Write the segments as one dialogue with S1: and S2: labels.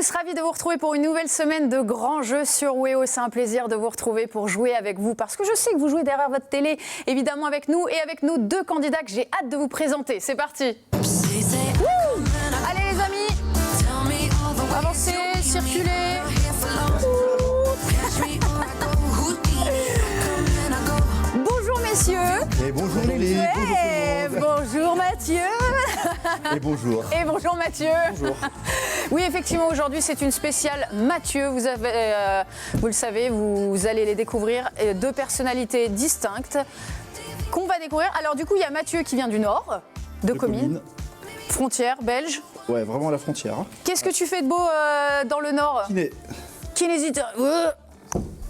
S1: tous, ravi de vous retrouver pour une nouvelle semaine de grands jeux sur WEO. C'est un plaisir de vous retrouver pour jouer avec vous parce que je sais que vous jouez derrière votre télé, évidemment avec nous et avec nos deux candidats que j'ai hâte de vous présenter. C'est parti. Wouh! Allez les amis, avancez, circulez. Bonjour messieurs.
S2: Et bonjour Lily.
S1: Bonjour Mathieu.
S2: Et bonjour.
S1: Et bonjour Mathieu.
S2: Bonjour.
S1: Oui, effectivement, aujourd'hui, c'est une spéciale Mathieu. Vous le savez, vous allez les découvrir, deux personnalités distinctes qu'on va découvrir. Alors, du coup, il y a Mathieu qui vient du Nord, de Comines, frontière belge.
S2: Ouais, vraiment à la frontière. Hein.
S1: Qu'est-ce que tu fais de beau dans le Nord?
S2: Kinésithérapeute.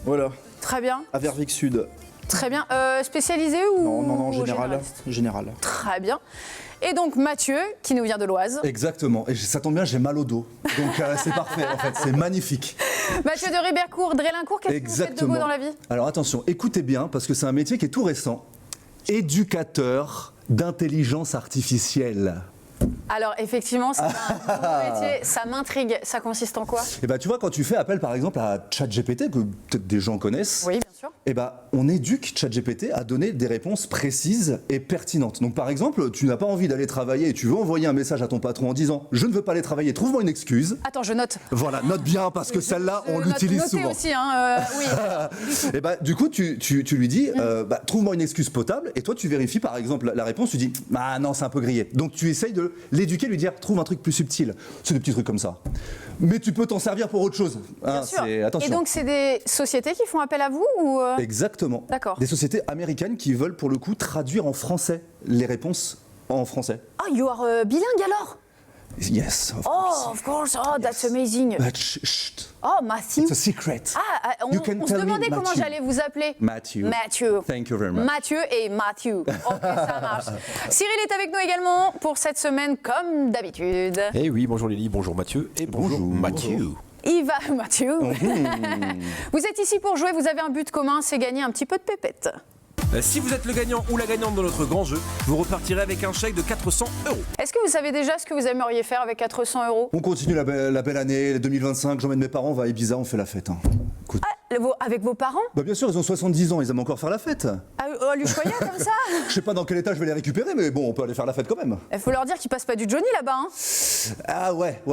S2: Voilà.
S1: Très bien.
S2: À Verviers Sud.
S1: Très bien. Spécialisé ou
S2: Non, général. Général.
S1: Très bien. Et donc Mathieu, qui nous vient de l'Oise.
S2: Exactement. Et ça tombe bien, j'ai mal au dos. Donc c'est parfait, en fait. C'est magnifique.
S1: Mathieu de Ribécourt, Drélincourt, qu'est-ce que vous faites de beau dans la vie?
S2: Alors attention, écoutez bien, parce que c'est un métier qui est tout récent. Éducateur d'intelligence artificielle.
S1: Alors effectivement, c'est un nouveau métier, ça m'intrigue. Ça consiste en quoi?
S2: Et bah tu vois, quand tu fais appel par exemple à ChatGPT, que peut-être des gens connaissent,
S1: oui, bien sûr.
S2: Et bah on éduque ChatGPT à donner des réponses précises et pertinentes. Donc par exemple, tu n'as pas envie d'aller travailler et tu veux envoyer un message à ton patron en disant « Je ne veux pas aller travailler, trouve-moi une excuse ».
S1: Attends, je note.
S2: Voilà, note bien parce que celle-là, on l'utilise souvent.
S1: Aussi, hein, oui.
S2: Et bah du coup, tu lui dis « Trouve-moi une excuse potable » et toi tu vérifies par exemple la réponse, tu dis « Ah non, c'est un peu grillé ». Donc tu essayes de l'éduquer, lui dire « Trouve un truc plus subtil ». C'est des petits trucs comme ça. Mais tu peux t'en servir pour autre chose.
S1: Bien sûr.
S2: Attention.
S1: Et donc c'est des sociétés qui font appel à vous ou
S2: Exactement.
S1: D'accord.
S2: Des sociétés américaines qui veulent pour le coup traduire en français les réponses en français.
S1: Oh, you are bilingue alors?
S2: Yes, of course.
S1: Oh, of course. Oh, that's amazing.
S2: But chut.
S1: Oh, Mathieu.
S2: It's a secret.
S1: Ah, on se demandait comment j'allais vous appeler.
S2: Mathieu.
S1: Mathieu.
S2: Thank you very much.
S1: Mathieu et Mathieu. Ok, ça marche. Cyril est avec nous également pour cette semaine, comme d'habitude.
S3: Eh oui, bonjour Lily, bonjour Mathieu et bonjour Mathieu.
S1: Mathieu. Vous êtes ici pour jouer, vous avez un but commun, c'est gagner un petit peu de pépette.
S3: Si vous êtes le gagnant ou la gagnante de notre grand jeu, vous repartirez avec un chèque de 400 €.
S1: Est-ce que vous savez déjà ce que vous aimeriez faire avec 400 €?
S2: On continue la belle année 2025. J'emmène mes parents, on va à Ibiza, on fait la fête. Hein. Écoute.
S1: Avec vos parents?
S2: Bah bien sûr, ils ont 70 ans, ils aiment encore faire la fête.
S1: À l'Ushuaïa comme ça?
S2: Je sais pas dans quel état je vais les récupérer, mais bon, on peut aller faire la fête quand même.
S1: Il faut leur dire qu'ils passent pas du Johnny là-bas. Hein.
S2: Ah ouais.
S1: Faut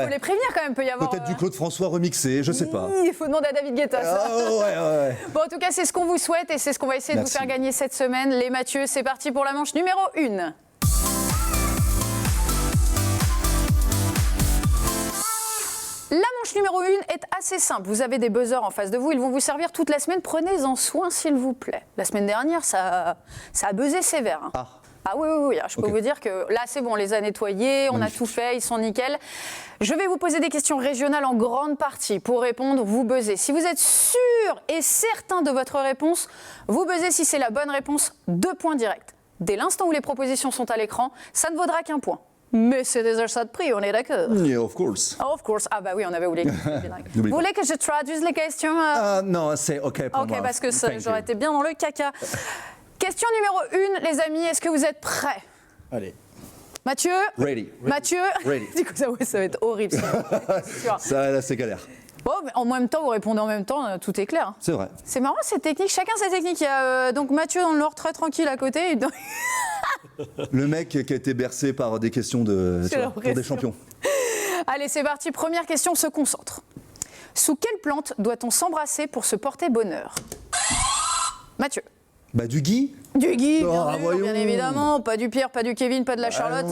S1: les prévenir quand même, peut y avoir...
S2: Peut-être du Claude François remixé, je sais pas.
S1: Il faut demander à David Guetta ça.
S2: Ah ouais.
S1: Bon, en tout cas, c'est ce qu'on vous souhaite et c'est ce qu'on va essayer de vous faire gagner cette semaine. Les Mathieu, c'est parti pour la manche numéro 1. La manche numéro 1 est assez simple. Vous avez des buzzers en face de vous. Ils vont vous servir toute la semaine. Prenez-en soin, s'il vous plaît. La semaine dernière, ça a buzzé sévère. Hein. Ah oui. Je peux vous dire que là, c'est bon. On les a nettoyés, on a tout fait, ils sont nickel. Je vais vous poser des questions régionales en grande partie. Pour répondre, vous buzzez. Si vous êtes sûr et certain de votre réponse, vous buzzez. Si c'est la bonne réponse, 2 points directs. Dès l'instant où les propositions sont à l'écran, ça ne vaudra qu'1 point. Mais c'est des achats de prix, on est d'accord?
S2: Yeah, of course.
S1: Of course. Ah bah oui, on avait oublié. Vous voulez que je traduise les questions?
S2: Non, c'est OK pour moi.
S1: OK, parce que j'aurais été bien dans le caca. Question numéro 1, les amis, est-ce que vous êtes prêts?
S2: Allez.
S1: Mathieu?
S2: Ready.
S1: Mathieu?
S2: Ready.
S1: Du coup, ça va être horrible.
S2: Ça, là, c'est galère.
S1: Bon, mais en même temps, vous répondez en même temps, tout est clair.
S2: C'est vrai.
S1: C'est marrant cette technique, chacun sa technique. Il y a donc Mathieu dans le Nord très tranquille à côté.
S2: Le mec qui a été bercé par des questions pour des champions.
S1: Allez, c'est parti. Première question, se concentre. Sous quelle plante doit-on s'embrasser pour se porter bonheur? Mathieu.
S2: Bah du gui.
S1: Du gui, bien évidemment. Pas du Pierre, pas du Kevin, pas de la Charlotte.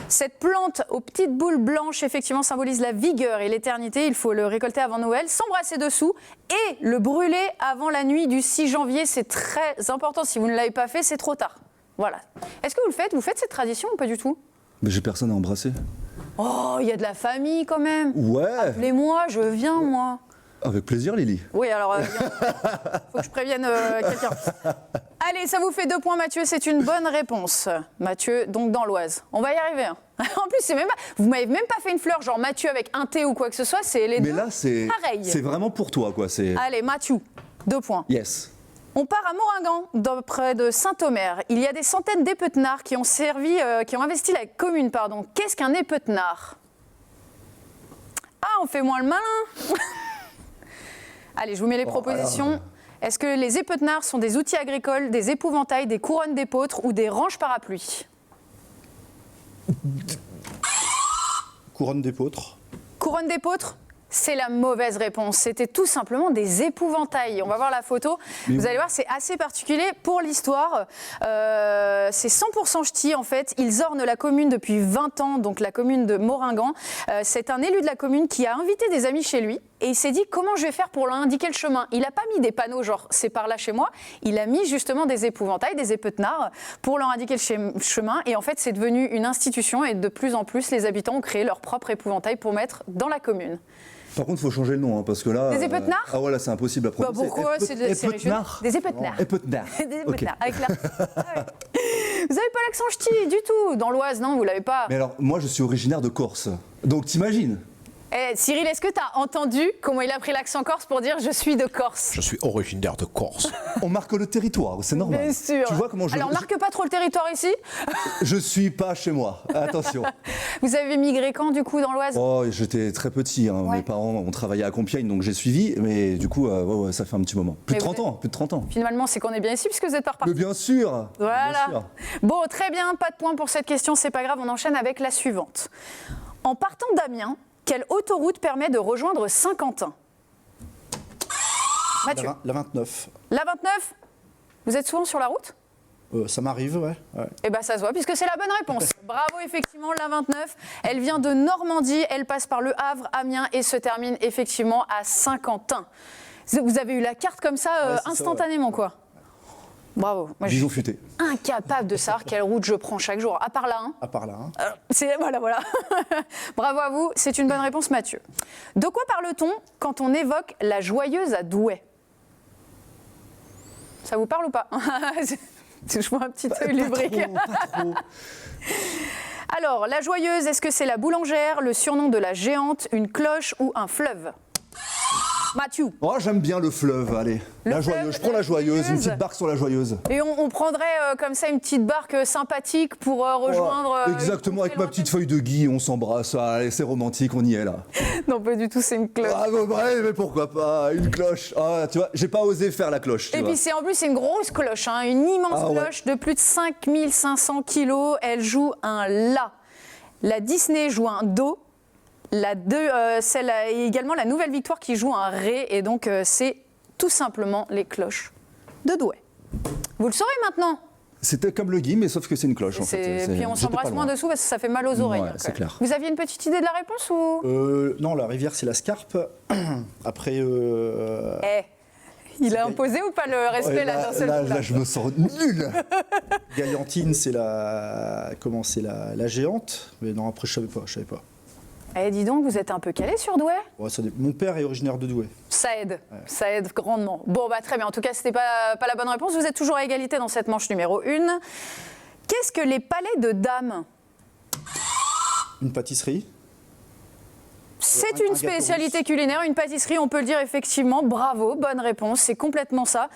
S1: Cette plante aux petites boules blanches, effectivement, symbolise la vigueur et l'éternité. Il faut le récolter avant Noël, s'embrasser dessous et le brûler avant la nuit du 6 janvier. C'est très important. Si vous ne l'avez pas fait, c'est trop tard. Voilà. Est-ce que vous le faites? Vous faites cette tradition ou pas du tout?
S2: Mais j'ai personne à embrasser.
S1: Oh, il y a de la famille quand même.
S2: Ouais.
S1: Appelez-moi, je viens, moi.
S2: Avec plaisir, Lily.
S1: Oui, alors, faut que je prévienne quelqu'un. Allez, ça vous fait 2 points, Mathieu, c'est une bonne réponse. Mathieu, donc dans l'Oise. On va y arriver. Hein. En plus, vous m'avez même pas fait une fleur, genre Mathieu avec un T ou quoi que ce soit, c'est les deux.
S2: Mais là, c'est vraiment pour toi, quoi.
S1: Allez, Mathieu, 2 points.
S2: Yes.
S1: On part à Moringan, près de Saint-Omer. Il y a des centaines d'épetenards qui ont investi la commune. Qu'est-ce qu'un épetenard? Ah, on fait moins le malin. Allez, je vous mets les propositions.
S2: alors.
S1: Est-ce que les épetenards sont des outils agricoles, des épouvantails, des couronnes d'épeautres ou des ranges parapluies?
S4: Couronne d'épeautre.
S1: Couronne d'épeautres, c'est la mauvaise réponse. C'était tout simplement des épouvantails. On va voir la photo. Vous allez voir, c'est assez particulier. Pour l'histoire, c'est 100% ch'ti en fait. Ils ornent la commune depuis 20 ans, donc la commune de Moringan. C'est un élu de la commune qui a invité des amis chez lui et il s'est dit comment je vais faire pour leur indiquer le chemin. Il n'a pas mis des panneaux genre c'est par là chez moi. Il a mis justement des épouvantails, des épetenards pour leur indiquer le chemin. Et en fait, c'est devenu une institution et de plus en plus, les habitants ont créé leur propre épouvantail pour mettre dans la commune.
S2: Par contre, il faut changer le nom, hein, parce que là...
S1: Des épetenards
S2: Ah ouais, là, c'est impossible à
S1: Bah
S2: prononcer.
S1: pourquoi c'est régional. Des épetenards.
S2: Épetenards.
S1: Des
S2: Ok.
S1: épetenards, avec la... Ah ouais. Vous n'avez pas l'accent ch'ti du tout. Dans l'Oise, non, vous l'avez pas.
S2: Mais alors, moi, je suis originaire de Corse. Donc, t'imagines?
S1: Cyril, est-ce que tu as entendu comment il a pris l'accent corse pour dire je suis de Corse?
S3: Je suis originaire de Corse.
S2: On marque le territoire, c'est normal.
S1: Bien sûr.
S2: Tu vois comment
S1: Alors, marque pas trop le territoire ici.
S2: je suis pas chez moi. Attention.
S1: Vous avez migré quand, du coup, dans l'Oise?
S2: Oh, j'étais très petit. Hein.
S1: Ouais.
S2: Mes parents ont travaillé à Compiègne, donc j'ai suivi. Mais du coup, ouais, ça fait un petit moment. Plus de
S1: Mais
S2: 30
S1: vous
S2: ans. Plus de 30 ans.
S1: Finalement, c'est qu'on est bien ici puisque vous êtes pas reparti.
S2: Mais bien sûr.
S1: Voilà.
S2: Bien sûr.
S1: Bon, très bien, pas de point pour cette question, c'est pas grave, on enchaîne avec la suivante. En partant d'Amiens, quelle autoroute permet de rejoindre Saint-Quentin? Mathieu.
S4: La 29.
S1: La 29? Vous êtes souvent sur la route?
S4: Ça m'arrive, ouais.
S1: Eh bien, ça se voit, puisque c'est la bonne réponse. Bravo, effectivement, la 29. Elle vient de Normandie, elle passe par Le Havre, Amiens et se termine effectivement à Saint-Quentin. Vous avez eu la carte comme ça,
S4: Ouais, c'est ça,
S1: instantanément, quoi. Bravo. Moi, je
S2: Bison
S1: suis
S2: futé.
S1: incapable de savoir quelle route je prends chaque jour, à part là. Hein.
S4: À part là. Hein.
S1: Voilà. Bravo à vous, c'est une bonne réponse, Mathieu. De quoi parle-t-on quand on évoque la joyeuse à Douai? Ça vous parle ou pas? Je vois un petit œil lubrique.
S4: Pas trop.
S1: Alors, la joyeuse, est-ce que c'est la boulangère, le surnom de la géante, une cloche ou un fleuve? Mathieu.
S2: Oh, j'aime bien le fleuve, allez. La
S1: fleuve,
S2: joyeuse. Je prends
S1: la
S2: la joyeuse, une
S1: joyeuse.
S2: petite barque sur la joyeuse.
S1: Et on prendrait comme ça une petite barque sympathique pour rejoindre...
S2: Exactement, avec ma petite feuille de gui, on s'embrasse. Allez, c'est romantique, on y est là.
S1: Non, pas du tout, c'est une cloche.
S2: Ah, ouais, mais pourquoi pas? Une cloche. Ah, tu vois, j'ai pas osé faire la cloche. Tu
S1: Et
S2: vois.
S1: puis en plus c'est une grosse cloche, hein, une immense
S2: Ah ouais.
S1: cloche de plus de 5500 kilos. Elle joue un La. La Disney joue un Do. Celle également la Nouvelle Victoire qui joue un Ré. Et donc c'est tout simplement les cloches de Douai. Vous le saurez maintenant.
S2: C'était comme le gui, mais sauf que c'est une cloche en fait.
S1: Puis on
S2: J'étais
S1: s'embrasse
S2: pas
S1: moins
S2: loin.
S1: dessous parce que ça fait mal aux oreilles.
S2: Ouais,
S1: hein, quand
S2: c'est
S1: même.
S2: clair.
S1: Vous aviez une petite idée de la réponse ou
S4: Non, la rivière, c'est la Scarpe. Après.
S1: Il a imposé ou pas le respect
S2: Ouais,
S1: là, dans cette
S2: là, je me sens nul.
S4: Gaillantine, c'est la. Comment? C'est la géante. Mais non, après, je savais pas.
S1: Eh, dis donc, vous êtes un peu calé sur Douai?
S4: Ouais, mon père est originaire de Douai.
S1: Ça aide grandement. Bon, bah très bien. En tout cas, c'était pas la bonne réponse. Vous êtes toujours à égalité dans cette manche numéro 1. Qu'est-ce que les palais de dames?
S4: Une pâtisserie.
S1: C'est
S4: Un
S1: une
S4: gâteau
S1: spécialité
S4: russe.
S1: culinaire, une pâtisserie, on peut le dire effectivement. Bravo, bonne réponse, c'est complètement ça.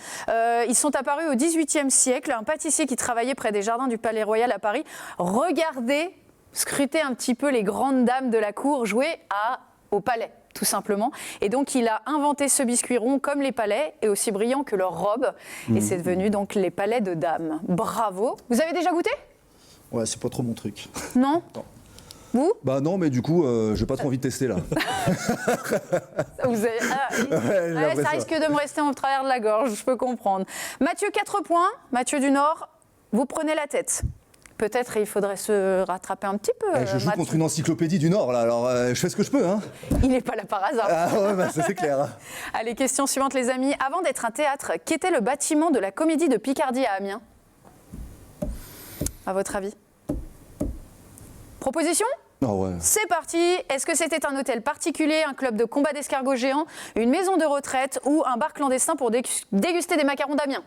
S1: Ils sont apparus au XVIIIe siècle. Un pâtissier qui travaillait près des jardins du Palais Royal à Paris. Regardez, scrutez un petit peu les grandes dames de la cour jouer au palais, tout simplement. Et donc, il a inventé ce biscuit rond comme les palais et aussi brillant que leurs robes. Et c'est devenu donc les palais de dames. Bravo. Vous avez déjà goûté?
S4: Ouais, c'est pas trop mon truc.
S1: Non?
S4: Non.
S1: Vous?
S2: Bah non, mais du coup, j'ai pas trop envie de tester là.
S1: Vous avez...
S2: j'ai l'impression.
S1: ça risque de me rester en travers de la gorge, je peux comprendre. Mathieu, 4 points. Mathieu du Nord, vous prenez la tête. Peut-être il faudrait se rattraper un petit peu.
S2: Je joue
S1: Mathieu.
S2: contre une encyclopédie du Nord là, alors je fais ce que je peux. Hein.
S1: Il n'est pas là par hasard.
S2: Ah ouais, bah, ça c'est clair.
S1: Allez, question suivante les amis. Avant d'être un théâtre, qu'était le bâtiment de la Comédie de Picardie à Amiens? À votre avis? Proposition?
S2: Ah ouais.
S1: C'est parti. Est-ce que c'était un hôtel particulier, un club de combat d'escargots géants, une maison de retraite ou un bar clandestin pour déguster des macarons d'Amiens?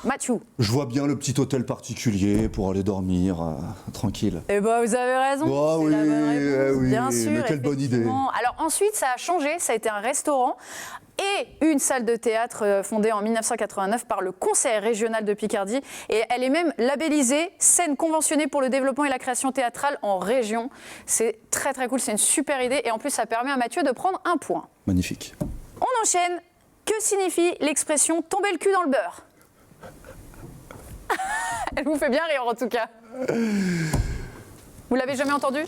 S1: Mathieu.
S2: Je vois bien le petit hôtel particulier pour aller dormir, tranquille.
S1: Eh ben, vous avez raison.
S2: Ah
S1: c'est
S2: oui,
S1: la bonne réponse.
S2: oui,
S1: Bien sûr.
S2: mais quelle bonne idée.
S1: effectivement. Alors ensuite, ça a changé. Ça a été un restaurant et une salle de théâtre fondée en 1989 par le Conseil régional de Picardie. Et elle est même labellisée scène conventionnée pour le développement et la création théâtrale en région. C'est très très cool. C'est une super idée. Et en plus, ça permet à Mathieu de prendre un point.
S2: Magnifique.
S1: On enchaîne. Que signifie l'expression tomber le cul dans le beurre? Elle vous fait bien rire en tout cas. Vous l'avez jamais entendu?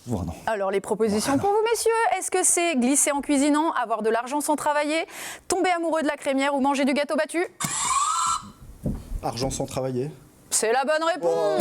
S2: Voilà.
S1: Alors les propositions pour vous messieurs, est-ce que c'est glisser en cuisinant, avoir de l'argent sans travailler, tomber amoureux de la crémière ou manger du gâteau battu?
S4: Argent sans travailler.
S1: C'est la bonne réponse,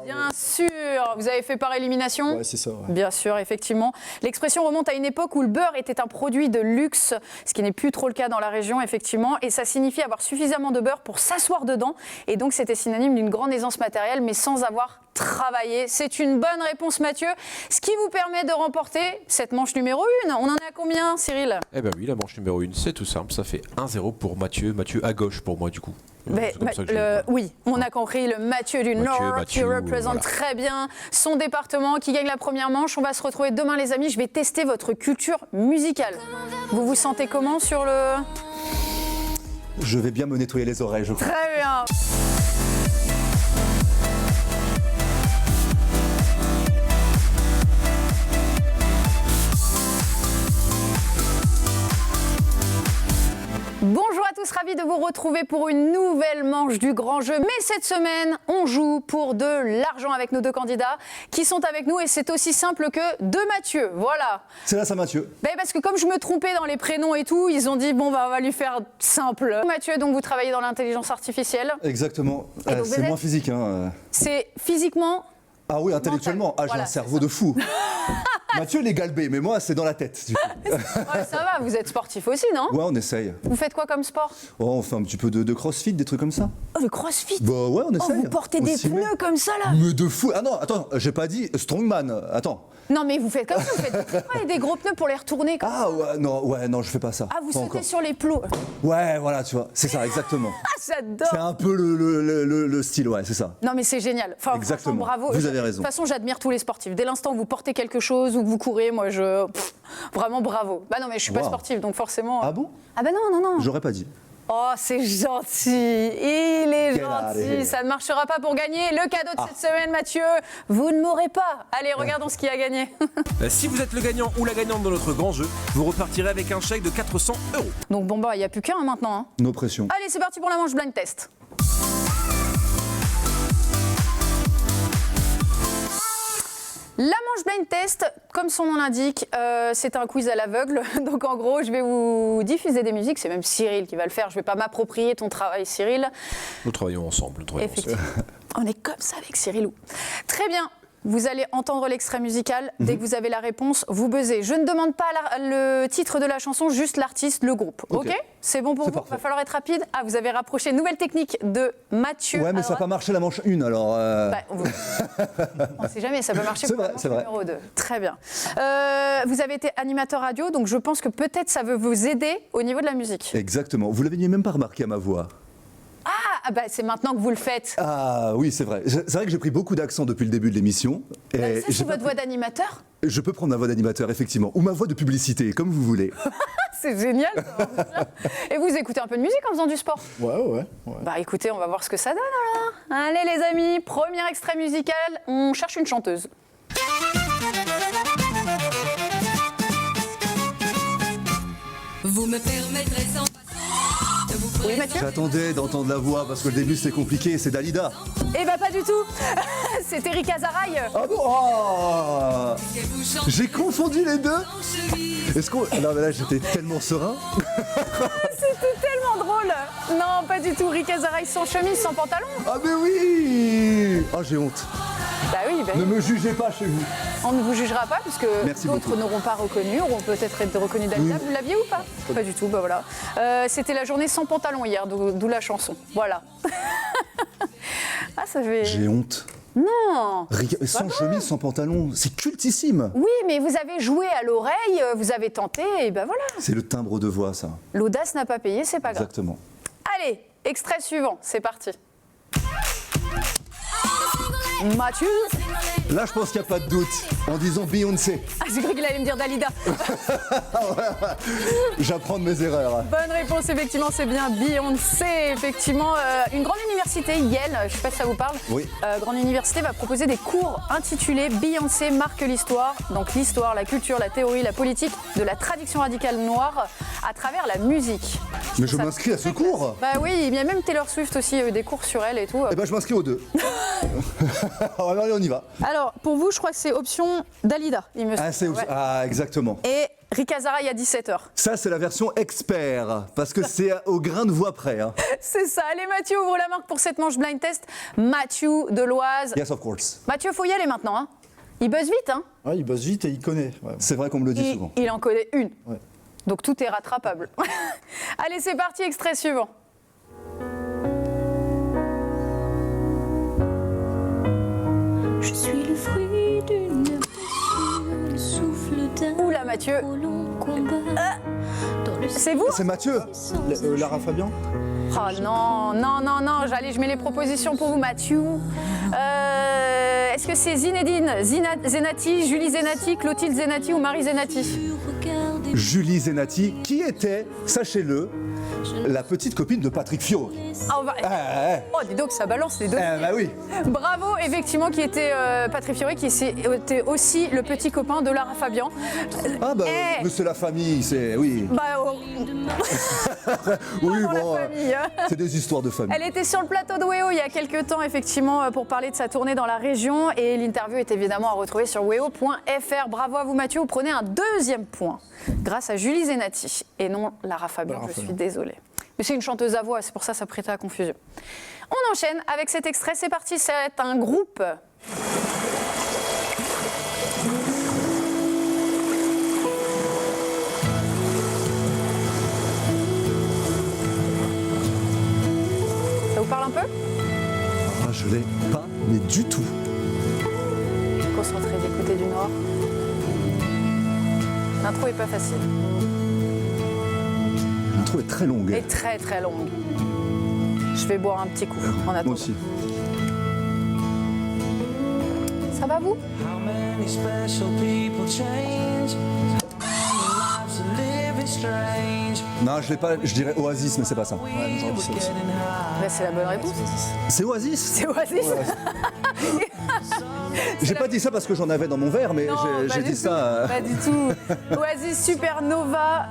S1: bien sûr. Vous avez fait par élimination?
S4: Ouais, c'est ça. Ouais.
S1: Bien sûr, effectivement. L'expression remonte à une époque où le beurre était un produit de luxe, ce qui n'est plus trop le cas dans la région, effectivement. Et ça signifie avoir suffisamment de beurre pour s'asseoir dedans. Et donc, c'était synonyme d'une grande aisance matérielle, mais sans avoir travaillé. C'est une bonne réponse, Mathieu. Ce qui vous permet de remporter cette manche numéro 1. On en est à combien, Cyril?
S3: Eh ben oui, la manche numéro 1, c'est tout simple. Ça fait 1-0 pour Mathieu. Mathieu à gauche pour moi, du coup.
S1: Mais,
S3: C'est comme ça que je dis.
S1: oui, on a compris, le Mathieu du Nord qui représente très bien son département, qui gagne la première manche. On va se retrouver demain les amis, je vais tester votre culture musicale. Vous vous sentez comment sur le...
S2: Je vais bien me nettoyer les oreilles, je crois.
S1: Très bien. Bonjour à tous, ravi de vous retrouver pour une nouvelle manche du grand jeu. Mais cette semaine, on joue pour de l'argent avec nos deux candidats qui sont avec nous et c'est aussi simple que de Mathieu. Voilà.
S2: C'est là ça, Mathieu.
S1: Ben parce que comme je me trompais dans les prénoms et tout, ils ont dit bon bah on va lui faire simple. Mathieu, donc vous travaillez dans l'intelligence artificielle.
S2: Exactement.
S1: Et donc,
S2: C'est
S1: vous
S2: moins
S1: êtes-
S2: physique, hein.
S1: C'est physiquement.
S2: Ah oui, intellectuellement. Ah, j'ai
S1: Voilà,
S2: un
S1: c'est
S2: cerveau
S1: ça.
S2: de fou. Mathieu, il est galbé, mais moi, c'est dans la tête. Du coup.
S1: Ouais, ça va, vous êtes sportif aussi, non?
S2: Ouais, on essaye.
S1: Vous faites quoi comme sport?
S2: Oh, on fait un petit peu de crossfit, des trucs comme ça.
S1: Oh, le crossfit.
S2: Bah ouais, on
S1: Oh,
S2: essaye.
S1: vous portez
S2: On
S1: des
S2: s'y met.
S1: pneus comme ça là?
S2: Mais de fou. Ah non, attends, j'ai pas dit strongman. Attends.
S1: Non mais vous faites comme ça, vous faites des gros pneus pour les retourner comme ça.
S2: Ah ouais, non, je fais pas ça.
S1: Ah, vous
S2: Pas
S1: sautez
S2: encore.
S1: sur les plots.
S2: Ouais, voilà, tu vois, c'est ça, exactement.
S1: Ah, j'adore.
S2: C'est un peu le style, ouais, c'est ça.
S1: Non mais c'est génial. Enfin,
S2: Exactement.
S1: franchement, bravo.
S2: Vous avez raison.
S1: De toute façon, j'admire tous les sportifs. Dès l'instant où vous portez quelque chose ou que vous courez, moi vraiment bravo. Bah non mais je suis pas
S2: Wow.
S1: sportive donc forcément.
S2: Ah bon?
S1: Ah bah non.
S2: J'aurais pas dit.
S1: Oh, c'est gentil. Il est
S2: Quel
S1: gentil.
S2: arrêt.
S1: Ça ne marchera pas pour gagner le cadeau de cette semaine, Mathieu. Vous ne m'aurez pas. Allez, regardons ce qui a gagné.
S3: Si vous êtes le gagnant ou la gagnante de notre grand jeu, vous repartirez avec un chèque de 400 €.
S1: Donc bon bah il y a plus qu'un maintenant. Hein.
S2: Nos pressions.
S1: Allez, c'est parti pour la manche blind test. La manche blind test, comme son nom l'indique, c'est un quiz à l'aveugle. Donc en gros, je vais vous diffuser des musiques. C'est même Cyril qui va le faire. Je ne vais pas m'approprier ton travail, Cyril.
S3: Nous travaillons ensemble.
S1: Effectivement. On est comme ça avec Cyrilou. Très bien. Vous allez entendre l'extrait musical. Dès que vous avez la réponse, vous buzzez. Je ne demande pas le titre de la chanson, juste l'artiste, le groupe. Ok, c'est bon pour
S2: C'est
S1: vous?
S2: parfait.
S1: Va falloir être rapide. Ah, vous avez rapproché. Nouvelle technique de Mathieu.
S2: Ouais, mais
S1: à
S2: ça n'a pas
S1: droite.
S2: marché la manche 1, alors.
S1: Bah, on ne sait jamais, ça peut marcher
S2: C'est
S1: pour
S2: vrai,
S1: la
S2: c'est
S1: manche
S2: vrai.
S1: numéro 2. Très bien. Vous avez été animateur radio, donc je pense que peut-être ça veut vous aider au niveau de la musique.
S2: Exactement. Vous l'avez même pas remarqué à ma voix.
S1: Ah, bah, c'est maintenant que vous le faites.
S2: Ah oui, c'est vrai. C'est vrai que j'ai pris beaucoup d'accent depuis le début de l'émission.
S1: Ça,
S2: Et
S1: c'est
S2: j'ai pas
S1: votre voix d'animateur?
S2: Je peux prendre ma voix d'animateur, effectivement. Ou ma voix de publicité, comme vous voulez.
S1: C'est génial. Ça. Et vous écoutez un peu de musique en faisant du sport?
S4: Ouais.
S1: Bah écoutez, on va voir ce que ça donne alors. Allez les amis, premier extrait musical, on cherche une chanteuse.
S5: Vous me permettrez sans de vous
S1: Oui Mathieu?
S2: J'attendais d'entendre la voix parce que le début c'était compliqué, c'est Dalida.
S1: Eh bah pas du tout. C'est Eric Azaraï.
S2: Ah bon? Oh
S5: présenter vous chanter
S2: J'ai confondu les deux.
S5: en chemise.
S2: Est-ce qu'on. Non, mais là j'étais tellement serein.
S1: C'était tellement drôle. Non, pas du tout. Rick Azaraï sans chemise, sans pantalon.
S2: Ah, mais oui! Ah, j'ai honte.
S1: Bah oui,
S2: Ne me jugez pas chez vous.
S1: on ne vous jugera pas puisque
S2: Merci
S1: d'autres
S2: beaucoup.
S1: n'auront pas reconnu, auront peut-être été reconnus Dalida.
S2: Oui.
S1: Vous l'aviez ou pas? Pas du tout, bah voilà. C'était la journée sans pantalon hier, d'où la chanson. Voilà. Ah, ça fait...
S2: J'ai honte.
S1: Non.
S2: Sans chemise, sans pantalon, c'est cultissime.
S1: Oui, mais vous avez joué à l'oreille, vous avez tenté, et ben voilà.
S2: C'est le timbre de voix, ça.
S1: L'audace n'a pas payé, c'est pas grave.
S2: Exactement.
S1: Allez, Extrait suivant, c'est parti. Mathieu.
S2: Là, je pense qu'il n'y a pas de doute. En disant Beyoncé.
S1: Ah, j'ai cru qu'il allait me dire Dalida.
S2: J'apprends de mes erreurs.
S1: Bonne réponse, effectivement, c'est bien Beyoncé. Effectivement, une grande université, Yale, je ne sais pas si ça vous parle.
S2: Oui.
S1: Grande université va proposer des cours intitulés Beyoncé marque l'histoire. Donc l'histoire, la culture, la théorie, la politique de la tradition radicale noire à travers la musique.
S2: Mais je m'inscris à ce cours.
S1: Bah oui, il y a même Taylor Swift aussi, il y a eu des cours sur elle et tout.
S2: Eh ben, je m'inscris aux deux. Allez, on y va.
S1: Alors, pour vous, je crois que c'est option Dalida, il me semble. Ouais.
S2: Ah, exactement.
S1: Et Rika Zara, il y a 17h.
S2: Ça, c'est la version expert, parce que c'est au grain de voix près. Hein.
S1: C'est ça. Allez, Mathieu, ouvre la marque pour cette manche blind test. Mathieu de l'Oise.
S2: Yes, of course.
S1: Mathieu, faut y aller maintenant. Hein. Il buzz vite. Hein.
S4: Ouais, il bosse vite et il connaît. Ouais.
S2: C'est vrai qu'on me le dit souvent.
S1: Il en connaît une.
S4: Ouais.
S1: Donc tout est rattrapable. Allez, c'est parti, extrait suivant.
S6: Je suis le fruit d'une passion, le souffle d'un
S1: Oula, Mathieu.
S6: trop long combat. Dans le
S1: C'est vous?
S2: C'est Mathieu.
S4: Lara Fabian.
S1: Oh non, non, non, non. Allez, je mets les propositions pour vous, Mathieu. Est-ce que c'est Zinedine Zenati, Julie Zenati, Clotilde Zenati ou Marie Zenati?
S2: Julie Zenati, qui était, sachez-le, la petite copine de Patrick Fiori.
S1: Ah, on va... Oh, dis donc, ça balance les deux.
S2: Bah oui.
S1: Bravo, effectivement, qui était Patrick Fiori, qui était aussi le petit copain de Lara Fabian.
S2: Ah bah, mais c'est la famille, c'est... Oui.
S1: Bah, oh,
S2: Oui,
S1: dans
S2: bon,
S1: la famille, hein.
S2: c'est des histoires de famille.
S1: Elle était sur le plateau de WEO il y a quelques temps, effectivement, pour parler de sa tournée dans la région. Et l'interview est évidemment à retrouver sur weo.fr. Bravo à vous, Mathieu. Vous prenez un deuxième point grâce à Julie Zenati et non Lara Fabian. Je suis désolée. Mais c'est une chanteuse à voix, c'est pour ça que ça prêtait à confusion. On enchaîne avec cet extrait. C'est parti, c'est un groupe. Ça vous parle un peu?
S2: Ah, je l'ai pas, mais du tout.
S1: Concentré du côté du nord. L'intro est pas facile.
S2: L'intro est très longue.
S1: Et très très longue. Je vais boire un petit coup en attendant.
S2: Moi aussi.
S1: Ça va vous?
S7: How many special people change? How many lives are living strange?
S2: Non, je l'ai pas, je dirais Oasis, mais c'est pas ça.
S7: We were getting high.
S1: Ben, c'est la bonne réponse.
S2: C'est Oasis.
S1: C'est Oasis.
S2: J'ai pas dit ça parce que j'en avais dans mon verre, mais
S1: Non, pas
S2: j'ai
S1: du
S2: dit
S1: tout,
S2: ça.
S1: Pas du tout. Oasis Supernova,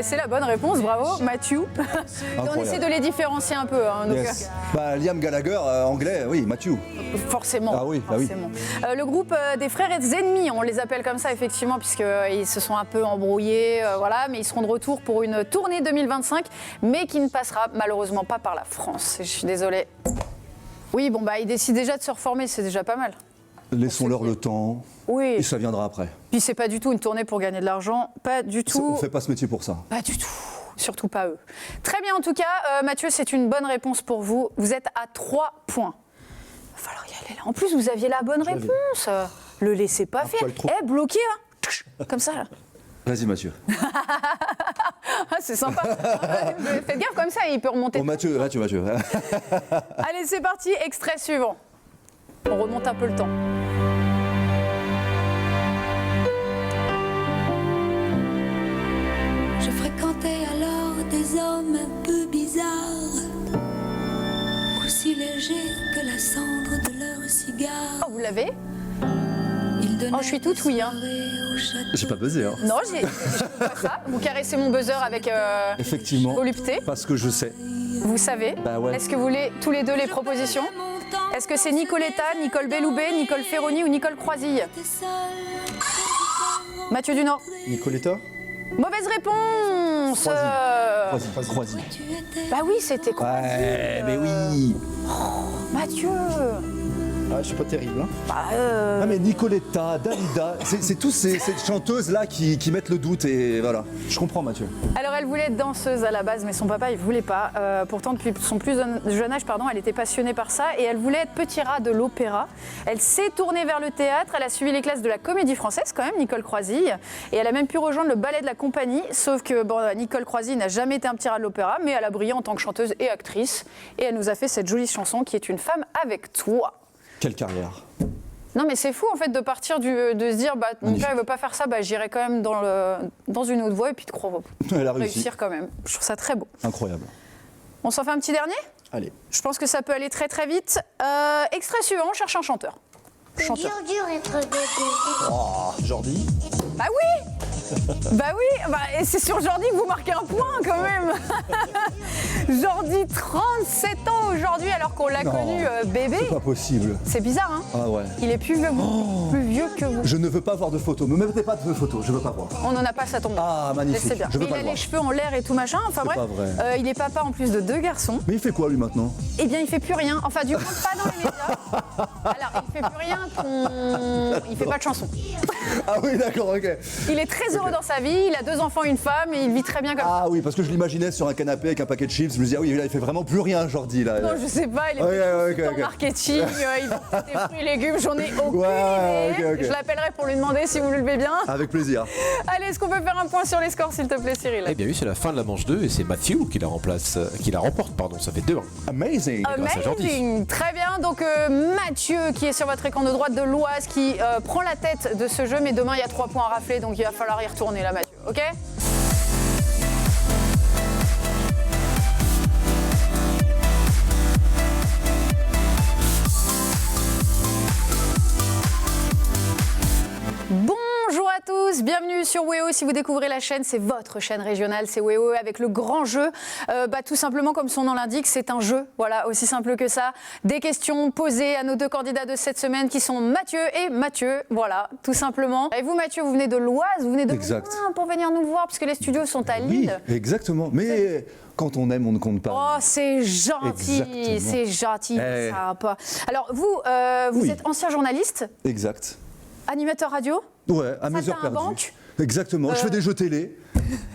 S1: c'est la bonne réponse, bravo, Mathieu. On essaie de les différencier un peu. Hein, donc,
S2: Yes. Bah, Liam Gallagher, anglais, oui, Matthew.
S1: forcément.
S2: Ah oui, bah oui.
S1: forcément. Le groupe des frères ennemis, on les appelle comme ça effectivement, puisqu'ils se sont un peu embrouillés, voilà, mais ils seront de retour pour une tournée 2025, mais qui ne passera malheureusement pas par la France. Je suis désolée. Oui, bon, bah, ils décident déjà de se reformer, c'est déjà pas mal.
S2: Laissons-leur le temps.
S1: Oui.
S2: Et ça viendra après.
S1: Puis c'est pas du tout une tournée pour gagner de l'argent, pas du tout.
S2: On fait pas ce métier pour ça.
S1: Pas du tout. Surtout pas eux. Très bien, en tout cas, Mathieu, c'est une bonne réponse pour vous. Vous êtes à 3 points. Il va falloir y aller là. En plus, vous aviez la bonne réponse. Le laissez pas faire.
S4: poil trop.
S1: Eh, bloqué, hein. Comme ça, là.
S2: Vas-y, Mathieu.
S1: Ah, c'est sympa. Faites gaffe, comme ça, il peut remonter.
S2: Oh, Mathieu.
S1: Allez, c'est parti. Extrait suivant. On remonte un peu le temps.
S6: Je fréquentais alors des hommes un peu bizarres, aussi légers que la cendre de leur cigare.
S1: Oh, vous l'avez?
S6: Ils donnaient
S1: je suis toute
S6: des
S1: oui, hein.
S6: soirées au château.
S2: J'ai pas buzzé, hein.
S1: Non, j'ai pas ça. Vous caressez mon buzzer avec
S2: Effectivement.
S1: volupté.
S2: Parce que je sais.
S1: Vous savez.
S2: Bah ouais.
S1: Est-ce que vous voulez tous les deux les propositions? Est-ce que c'est Nicoletta, Nicole Belloubet, Nicole Ferroni ou Nicole Croisille? Mathieu Dunant.
S4: Nicoletta.
S1: Mauvaise réponse.
S2: Croisy.
S1: Bah oui, c'était Croisille.
S2: Ouais, mais oui.
S1: Mathieu.
S4: Ah, je suis pas terrible. Hein.
S2: Ah mais Nicoletta, Dalida, c'est tous ces chanteuses là qui mettent le doute et voilà. Je comprends Mathieu.
S1: Alors elle voulait être danseuse à la base, mais son papa il voulait pas. Pourtant depuis son plus jeune âge, elle était passionnée par ça et elle voulait être petit rat de l'opéra. Elle s'est tournée vers le théâtre, elle a suivi les classes de la Comédie Française quand même, Nicole Croisille, et elle a même pu rejoindre le ballet de la Compagnie. Sauf que Nicole Croisille n'a jamais été un petit rat de l'opéra, mais elle a brillé en tant que chanteuse et actrice. Et elle nous a fait cette jolie chanson qui est Une femme avec toi.
S2: Quelle carrière.
S1: Non mais c'est fou en fait de partir de se dire mon père il veut pas faire ça, j'irai quand même dans une autre voie et puis de
S2: Elle a réussi.
S1: réussir quand même. Je trouve ça très beau.
S2: Incroyable.
S1: On s'en fait un petit dernier ?
S4: Allez.
S1: Je pense que ça peut aller très très vite. Extrait suivant, on cherche un chanteur.
S6: Dur être bébé.
S4: Oh, Jordi.
S1: Bah oui et c'est sur Jordi que vous marquez un point quand même. Jordi, 37 ans aujourd'hui alors qu'on l'a
S2: Non,
S1: connu bébé.
S2: C'est pas possible.
S1: C'est bizarre hein.
S2: Ah ouais.
S1: Il est plus vieux que vous.
S2: Je ne veux pas voir de photos. Ne me mettez pas de photos, je veux pas voir.
S1: On n'en a pas, ça tombe.
S2: Ah, magnifique.
S1: C'est bien.
S2: Je veux
S1: Mais
S2: pas
S1: il a
S2: le voir.
S1: les cheveux en l'air et tout machin. Enfin
S2: C'est
S1: bref.
S2: pas vrai.
S1: Il est papa en plus de 2 garçons.
S2: Mais il fait quoi lui maintenant?
S1: Eh bien, il fait plus rien. Enfin, du coup, pas dans les médias. Alors, il fait plus rien. Il fait pas de chansons.
S2: Ah oui, d'accord, ok.
S1: Il est très heureux dans sa vie. Il a 2 enfants, une femme, et il vit très bien comme ça.
S2: Ah oui, parce que je l'imaginais sur un canapé avec un paquet de chips. Je me disais, ah oui, là, il fait vraiment plus rien, Jordi. Là.
S1: Non, je sais pas. Il est en marketing. Il vend des fruits et légumes. J'en ai aucune idée.
S2: Ok.
S1: Je l'appellerai pour lui demander si vous le levez bien.
S2: Avec plaisir.
S1: Allez, est-ce qu'on peut faire un point sur les scores, s'il te plaît, Cyril?
S3: Eh bien oui, c'est la fin de la manche 2 et c'est Mathieu qui la remporte, pardon, ça fait 2-1.
S2: Amazing.
S3: grâce à Jordi.
S1: Amazing. Très bien. Donc Mathieu, qui est sur votre écran de droite de l'Oise, qui prend la tête de ce jeu. Mais demain, il y a 3 points à rafler, donc il va falloir y retourner là, Mathieu. Ok? Bonjour à tous, bienvenue sur WEO. Si vous découvrez la chaîne, c'est votre chaîne régionale, c'est WEO avec le grand jeu. Tout simplement, comme son nom l'indique, c'est un jeu. Voilà, aussi simple que ça. Des questions posées à nos 2 candidats de cette semaine qui sont Mathieu et Mathieu. Voilà, tout simplement. Et vous, Mathieu, vous venez de l'Oise, vous venez de
S2: Exact.
S1: loin pour venir nous voir, puisque les studios sont à
S2: Oui,
S1: Lille.
S2: exactement. Mais quand on aime, on ne compte pas.
S1: Oh, c'est gentil,
S2: Exactement.
S1: c'est gentil,
S2: Eh.
S1: sympa. Alors, vous
S2: Oui.
S1: êtes ancien journaliste,
S2: Exact.
S1: animateur radio.
S2: Ouais, à mes heures
S1: Saltimbanque.
S2: perdues. Exactement. Je fais des jeux télé.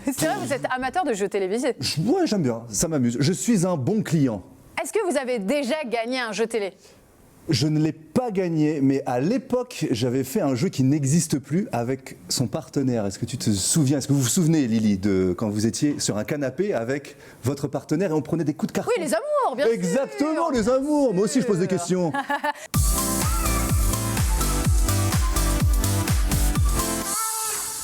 S1: C'est vrai, vous êtes amateur de jeux télévisés.
S2: Ouais, j'aime bien. Ça m'amuse. Je suis un bon client.
S1: Est-ce que vous avez déjà gagné un jeu télé?
S2: Je ne l'ai pas gagné, mais à l'époque, j'avais fait un jeu qui n'existe plus avec son partenaire. Est-ce que tu te souviens, est-ce que vous vous souvenez, Lily, de quand vous étiez sur un canapé avec votre partenaire et on prenait des coups de carton?
S1: Oui, les amours, bien sûr.
S2: Exactement, les amours. Moi aussi, je pose des questions.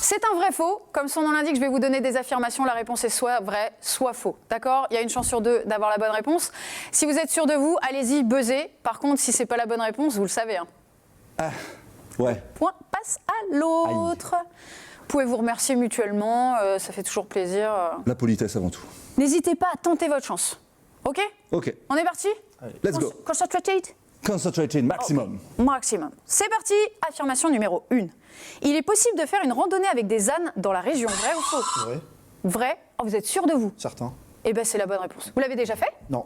S1: C'est un vrai faux. Comme son nom l'indique, je vais vous donner des affirmations. La réponse est soit vrai, soit faux. D'accord? Il y a une chance sur 2 d'avoir la bonne réponse. Si vous êtes sûr de vous, allez-y, buzzez. Par contre, si c'est pas la bonne réponse, vous le savez. Hein.
S2: Ouais.
S1: Point passe à l'autre. Vous pouvez vous remercier mutuellement, ça fait toujours plaisir.
S2: La politesse avant tout.
S1: N'hésitez pas à tenter votre chance. Ok?
S2: Ok,
S1: On est parti?
S2: let's go.
S1: Concentrated.
S2: Concentrated maximum.
S1: Maximum. C'est parti. Affirmation numéro 1. Il est possible de faire une randonnée avec des ânes dans la région. Vrai ou faux?
S4: Ouais,
S1: Vrai? Oh, vous êtes sûr de vous?
S4: certain.
S1: Eh bien, c'est la bonne réponse. Vous l'avez déjà fait?
S4: Non.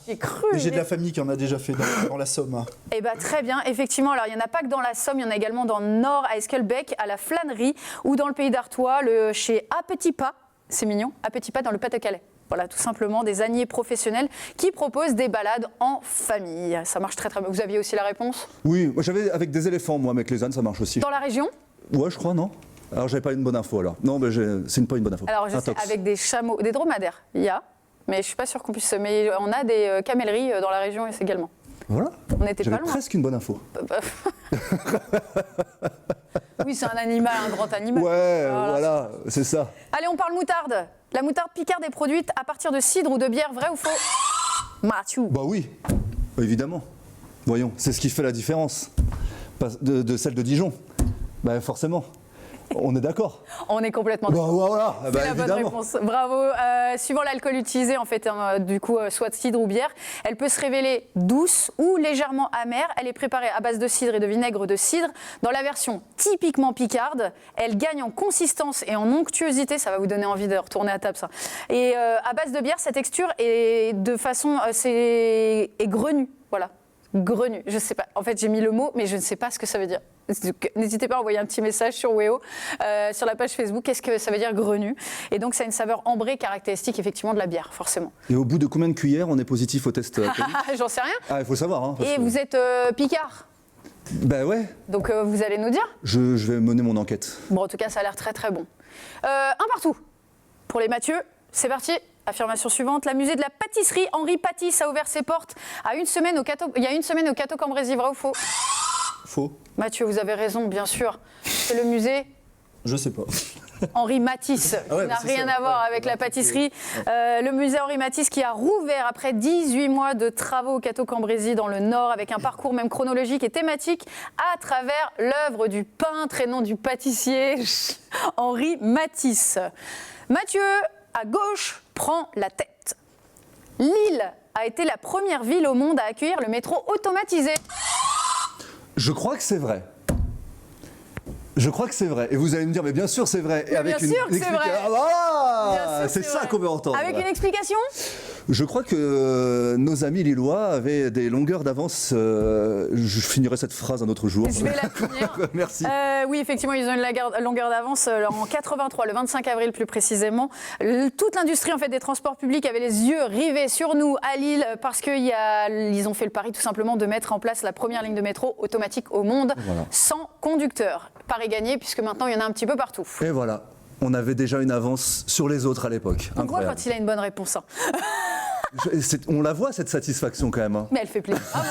S1: J'ai cru.
S4: Mais j'ai de la famille qui en a déjà fait dans la Somme.
S1: Eh bien, très bien. Effectivement, alors il n'y en a pas que dans la Somme, il y en a également dans le Nord, à Esquelbec, à la Flânerie, ou dans le Pays d'Artois, chez À Petit Pas. C'est mignon, À Petit Pas dans le Pas-de-Calais. Voilà, tout simplement des âniers professionnels qui proposent des balades en famille. Ça marche très très bien. Vous aviez aussi la réponse?
S2: Oui, moi j'avais avec des éléphants, moi, avec les ânes, ça marche aussi.
S1: Dans la région?
S2: Ouais, je crois, non? Alors j'avais pas une bonne info alors. Non, mais c'est pas une bonne info.
S1: Alors je sais,
S2: Intox.
S1: avec des chameaux, des dromadaires, il y a, mais je suis pas sûre qu'on puisse. Mais on a des caméleries dans la région également.
S2: Voilà.
S1: On n'était pas
S2: J'avais
S1: loin.
S2: presque une bonne info.
S1: Oui, c'est un animal, un grand animal.
S2: Ouais, voilà, c'est ça.
S1: Allez, on parle moutarde. La moutarde picarde est produite à partir de cidre ou de bière, vrai ou faux? Mathieu.
S2: Bah oui, évidemment. Voyons, c'est ce qui fait la différence de celle de Dijon. Bah forcément. On est d'accord.
S1: On est complètement
S2: Bah
S1: d'accord.
S2: voilà,
S1: C'est
S2: bah,
S1: la bonne
S2: évidemment.
S1: réponse. Bravo. Suivant l'alcool utilisé, en fait, du coup, soit cidre ou bière, elle peut se révéler douce ou légèrement amère. Elle est préparée à base de cidre et de vinaigre de cidre. Dans la version typiquement picarde, elle gagne en consistance et en onctuosité. Ça va vous donner envie de retourner à table, ça. Et à base de bière, sa texture est de façon est grenue. Voilà. Grenu, je sais pas. En fait, j'ai mis le mot, mais je ne sais pas ce que ça veut dire. N'hésitez pas à envoyer un petit message sur Weo, sur la page Facebook. Qu'est-ce que ça veut dire grenu? Et donc, ça a une saveur ambrée caractéristique, effectivement, de la bière, forcément.
S2: Et au bout de combien de cuillères on est positif au test alcoolique?
S1: J'en sais rien.
S2: Ah, il faut le savoir. Hein, parce
S1: Et
S2: que-
S1: vous êtes picard,
S2: Bah ouais,
S1: donc vous allez nous dire.
S2: je vais mener mon enquête.
S1: Bon, en tout cas, ça a l'air très très bon. Un partout pour les Mathieu. C'est parti. Affirmation suivante. La musée de la pâtisserie Henri Pâtisse a ouvert ses portes il y a une semaine au Cateau Cambrésis. Vrai ou faux?
S4: Faux.
S1: Mathieu, vous avez raison, bien sûr. C'est le musée
S4: Je sais pas.
S1: Henri Matisse,
S4: Ah ouais,
S1: qui n'a
S4: bah c'est
S1: rien
S4: ça.
S1: à voir
S4: Ouais,
S1: avec
S4: ouais,
S1: la pâtisserie. Le musée Henri Matisse qui a rouvert après 18 mois de travaux au Cateau Cambrésis dans le Nord, avec un parcours même chronologique et thématique à travers l'œuvre du peintre et non du pâtissier Henri Matisse. Mathieu, à gauche, prend la tête. Lille a été la première ville au monde à accueillir le métro automatisé.
S2: Je crois que c'est vrai. Je crois que c'est vrai. Et vous allez me dire, mais bien sûr c'est vrai. Et
S1: Mais bien sûr que c'est
S2: explica-
S1: vrai.
S2: Ah, voilà.
S1: Bien sûr,
S2: C'est ça
S1: vrai.
S2: qu'on veut entendre.
S1: Avec une explication?
S2: Je crois que nos amis lillois avaient des longueurs d'avance. Je finirai cette phrase un autre jour.
S1: Je vais la finir.
S2: Merci.
S1: Oui, effectivement, ils ont une longueur d'avance en 83, le 25 avril plus précisément. Toute l'industrie en fait, des transports publics avait les yeux rivés sur nous à Lille parce qu'ils ont fait le pari tout simplement de mettre en place la première ligne de métro automatique au monde
S2: Voilà.
S1: sans conducteur. Pari gagné puisque maintenant il y en a un petit peu partout.
S2: Et voilà. On avait déjà une avance sur les autres à l'époque.
S1: On voit
S2: Incroyable.
S1: quand il a une bonne réponse. Hein.
S2: On la voit cette satisfaction quand même. Hein.
S1: Mais elle fait plaisir. Bravo.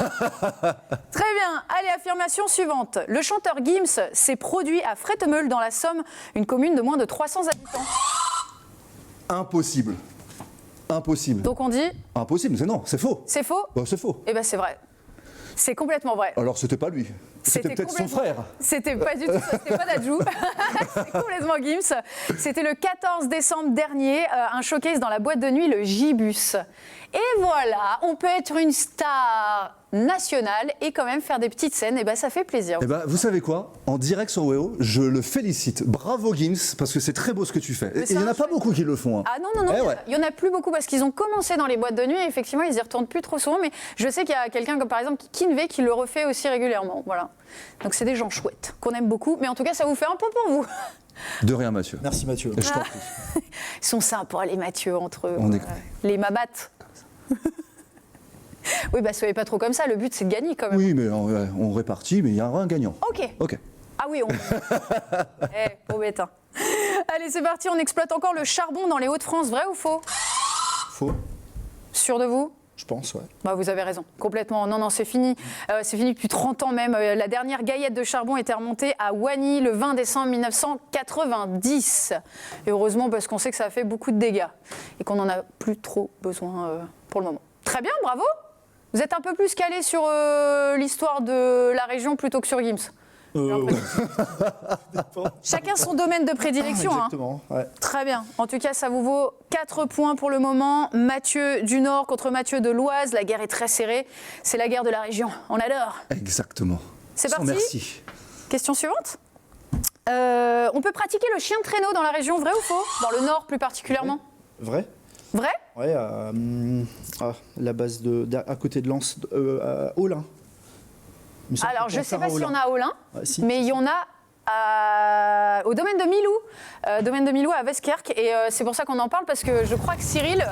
S1: Très bien. Allez, affirmation suivante. Le chanteur Gims s'est produit à Frétemeule dans la Somme, une commune de moins de 300 habitants.
S2: Impossible. Impossible.
S1: Donc on dit,
S2: Impossible, c'est faux.
S1: c'est faux?
S2: Bah, c'est faux.
S1: Eh bien c'est vrai. C'est complètement vrai.
S2: Alors c'était pas lui. C'était peut-être son
S1: complètement-
S2: frère.
S1: C'était pas du tout ça, c'était pas Dadju. C'est complètement Gims. C'était le 14 décembre dernier, un showcase dans la boîte de nuit, le J-Bus. Et voilà, on peut être une star nationale et quand même faire des petites scènes, et ben ça fait plaisir.
S2: Eh ben, vous savez quoi? En direct sur Weo, je le félicite. Bravo Gims, parce que c'est très beau ce que tu fais. Et
S1: c'est
S2: il n'y en
S1: un
S2: a pas
S1: chouette.
S2: beaucoup qui le font. Hein.
S1: Ah non,
S2: Eh ouais.
S1: il y en a plus beaucoup parce qu'ils ont commencé dans les boîtes de nuit et effectivement ils y retournent plus trop souvent, mais je sais qu'il y a quelqu'un comme par exemple Kinvey qui le refait aussi régulièrement. Voilà. Donc c'est des gens chouettes, qu'on aime beaucoup, mais en tout cas ça vous fait un peu pour vous.
S2: De rien, Mathieu.
S4: Merci Mathieu.
S2: Je t'en prie.
S1: Ils sont sympas les Mathieu entre eux.
S2: On est-
S1: Les Mabates. Oui, bah soyez pas trop comme ça, le but c'est de gagner quand même.
S2: Oui, mais on répartit, mais il y aura un gagnant.
S1: Ok.
S2: Ok.
S1: Ah oui, on. Trop bête. Hein. Allez, c'est parti, on exploite encore le charbon dans les Hauts-de-France, vrai ou faux?
S4: Faux.
S1: Sûr de vous?
S4: Je pense, ouais.
S1: Bah, vous avez raison, complètement. Non, c'est fini. C'est fini depuis 30 ans même. La dernière gaillette de charbon était remontée à Wany le 20 décembre 1990. Et heureusement, parce qu'on sait que ça a fait beaucoup de dégâts et qu'on n'en a plus trop besoin pour le moment. Très bien, bravo. Vous êtes un peu plus calé sur l'histoire de la région plutôt que sur Gims.
S4: Ouais.
S1: Chacun son domaine de prédilection. Hein.
S4: Exactement, ouais.
S1: Très bien. En tout cas, ça vous vaut 4 points pour le moment. Mathieu du Nord contre Mathieu de l'Oise. La guerre est très serrée. C'est la guerre de la région. On adore.
S2: Exactement.
S1: C'est
S2: Sans
S1: parti.
S2: Merci.
S1: Question suivante. On peut pratiquer le chien de traîneau dans la région, vrai ou faux? Dans le Nord plus particulièrement.
S4: Vrai?
S1: Vrai?
S4: Ouais, la base à côté de Lens, à Olin. Il me semble
S1: Alors,
S4: qu'on
S1: je ne
S4: peut
S1: sais
S4: en
S1: pas
S4: faire à
S1: s'il y en
S4: Olin.
S1: a à Olin,
S4: Ouais, si.
S1: mais il y en a au domaine de Milou. Domaine de Milou à Westkerk. Et c'est pour ça qu'on en parle, parce que je crois que Cyril,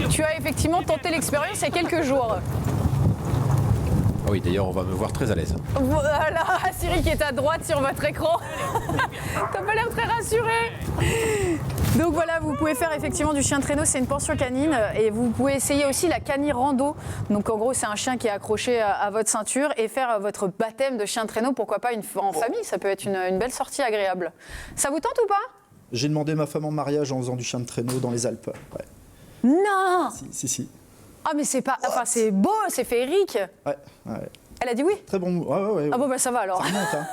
S1: tu as effectivement tenté l'expérience il y a quelques jours.
S3: Ah oui, d'ailleurs, on va me voir très à l'aise.
S1: Voilà, Cyril qui est à droite sur votre écran. T'as pas l'air très rassuré. Donc voilà, vous pouvez faire effectivement du chien de traîneau, c'est une pension canine. Et vous pouvez essayer aussi la cani rando. Donc en gros, c'est un chien qui est accroché à votre ceinture et faire votre baptême de chien de traîneau, pourquoi pas en famille, ça peut être une belle sortie agréable. Ça vous tente ou pas?
S4: J'ai demandé ma femme en mariage en faisant du chien de traîneau dans les Alpes. Ouais.
S1: Non.
S4: Si.
S1: Ah mais c'est pas, enfin c'est beau, c'est féerique.
S4: Ouais, ouais.
S1: Elle a dit oui.
S4: Très bon. Ouais.
S1: Ah bon, bah ça va alors.
S4: Ça remonte, hein.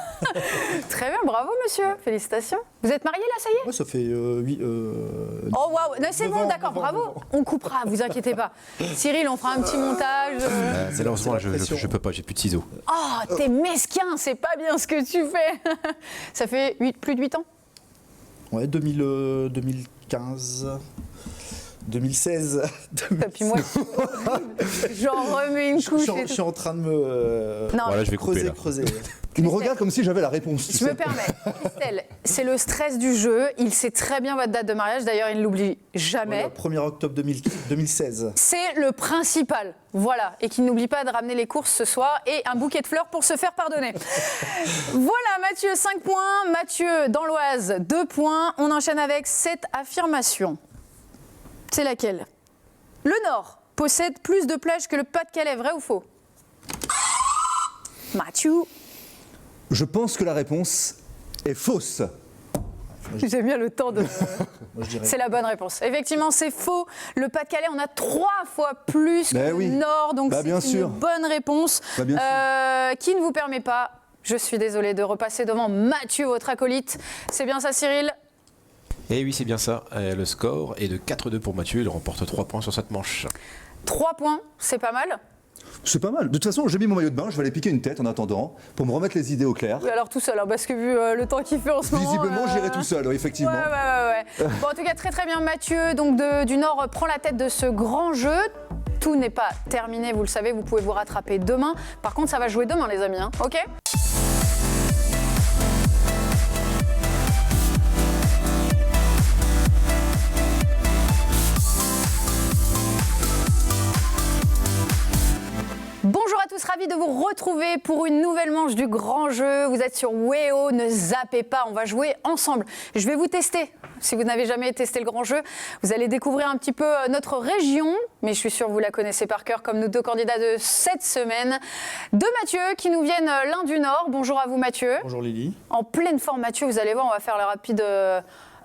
S1: Très bien, bravo monsieur, félicitations. Vous êtes mariés là, ça y est?
S4: Ouais, ça fait 8.
S1: Oh waouh, non, c'est
S4: 9
S1: bon,
S4: ans,
S1: d'accord,
S4: 9 ans,
S1: bravo.
S4: 9 ans.
S1: On coupera, vous inquiétez pas. Cyril, on fera un petit montage.
S8: C'est là en ce moment,
S4: la pression.
S8: je peux pas, j'ai plus de ciseaux.
S1: Oh, t'es mesquin, c'est pas bien ce que tu fais. Ça fait plus de 8 ans?
S4: Ouais, 2015. 2016.
S1: Et puis moi, j'en remets une couche.
S4: Je suis en train de me
S1: Non,
S8: Voilà, je vais couper
S4: creuser.
S8: là.
S2: Tu me regardes comme si j'avais la réponse. tu
S1: je me
S2: sais.
S1: permets. Christelle, c'est le stress du jeu. Il sait très bien votre date de mariage. D'ailleurs, il ne l'oublie jamais.
S4: Voilà, 1er octobre 2016.
S1: C'est le principal. Voilà. Et qu'il n'oublie pas de ramener les courses ce soir et un bouquet de fleurs pour se faire pardonner. Voilà, Mathieu, 5 points. Mathieu, dans l'Oise, 2 points. On enchaîne avec cette affirmation. C'est laquelle? Le Nord possède plus de plages que le Pas-de-Calais. Vrai ou faux? Mathieu.
S2: Je pense que la réponse est fausse.
S1: J'aime bien le temps de...
S4: Moi, je dirais.
S1: C'est la bonne réponse. Effectivement, c'est faux. Le Pas-de-Calais, on a 3 fois plus que
S2: Ben
S1: le
S2: oui.
S1: Nord, donc
S2: Bah,
S1: c'est
S2: bien
S1: une
S2: sûr.
S1: bonne réponse.
S2: Bah, bien
S1: qui ne vous permet pas, je suis désolée, de repasser devant Mathieu, votre acolyte. C'est bien ça, Cyril?
S8: Et oui, c'est bien ça. Le score est de 4-2 pour Mathieu. Il remporte 3 points sur cette manche.
S1: 3 points, c'est pas mal.
S2: C'est pas mal. De toute façon, j'ai mis mon maillot de bain, je vais aller piquer une tête en attendant, pour me remettre les idées au clair.
S1: Oui, alors tout seul, hein, parce que vu le temps qu'il fait en ce moment...
S2: Visiblement, j'irai tout seul, effectivement.
S1: Ouais. Bon, en tout cas, très très bien. Mathieu, donc du Nord, prend la tête de ce grand jeu. Tout n'est pas terminé, vous le savez, vous pouvez vous rattraper demain. Par contre, ça va jouer demain, les amis, hein, ok ? Bonjour à tous, ravi de vous retrouver pour une nouvelle manche du grand jeu. Vous êtes sur WEO, ne zappez pas, on va jouer ensemble. Je vais vous tester. Si vous n'avez jamais testé le grand jeu, vous allez découvrir un petit peu notre région, mais je suis sûre que vous la connaissez par cœur comme nos 2 candidats de cette semaine. 2 Mathieu qui nous viennent l'un du Nord. Bonjour à vous Mathieu.
S4: Bonjour Lily.
S1: En pleine forme Mathieu, vous allez voir, on va faire le rapide...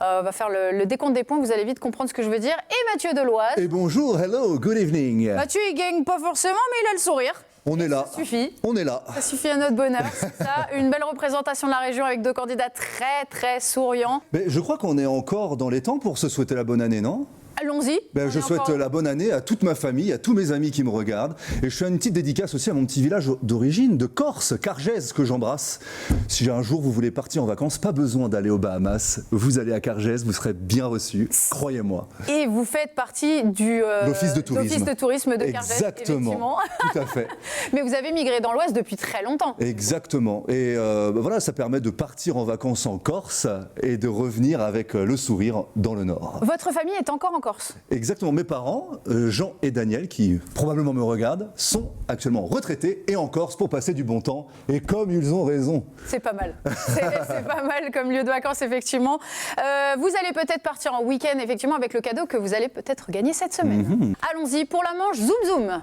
S1: on va faire le décompte des points, vous allez vite comprendre ce que je veux dire. Et Mathieu de l'Oise.
S2: Et bonjour, hello, good evening.
S1: Mathieu, il gagne pas forcément, mais il a le sourire.
S2: On est là.
S1: Ça suffit.
S2: On est là.
S1: Ça suffit à notre bonheur, c'est ça. Une belle représentation de la région avec 2 candidats très, très souriants.
S2: Mais je crois qu'on est encore dans les temps pour se souhaiter la bonne année, non?
S1: Allons-y. On
S2: Je
S1: est
S2: souhaite
S1: encore-
S2: la bonne année à toute ma famille, à tous mes amis qui me regardent. Et je fais une petite dédicace aussi à mon petit village d'origine, de Corse, Cargèse, que j'embrasse. Si un jour vous voulez partir en vacances, pas besoin d'aller aux Bahamas. Vous allez à Cargèse, vous serez bien reçus, croyez-moi.
S1: Et vous faites partie du
S2: L'office de tourisme.
S1: l'office de tourisme de Cargèse,
S2: Exactement.
S1: effectivement.
S2: Tout à fait.
S1: Mais vous avez migré dans l'Oise depuis très longtemps.
S2: Exactement. Et voilà, ça permet de partir en vacances en Corse et de revenir avec le sourire dans le Nord.
S1: Votre famille est encore en Corse.
S2: Exactement. Mes parents, Jean et Daniel, qui probablement me regardent, sont actuellement retraités et en Corse pour passer du bon temps. Et comme ils ont raison.
S1: C'est pas mal. C'est pas mal comme lieu de vacances, effectivement. Vous allez peut-être partir en week-end, effectivement, avec le cadeau que vous allez peut-être gagner cette semaine. Allons-y pour la manche Zoom Zoom.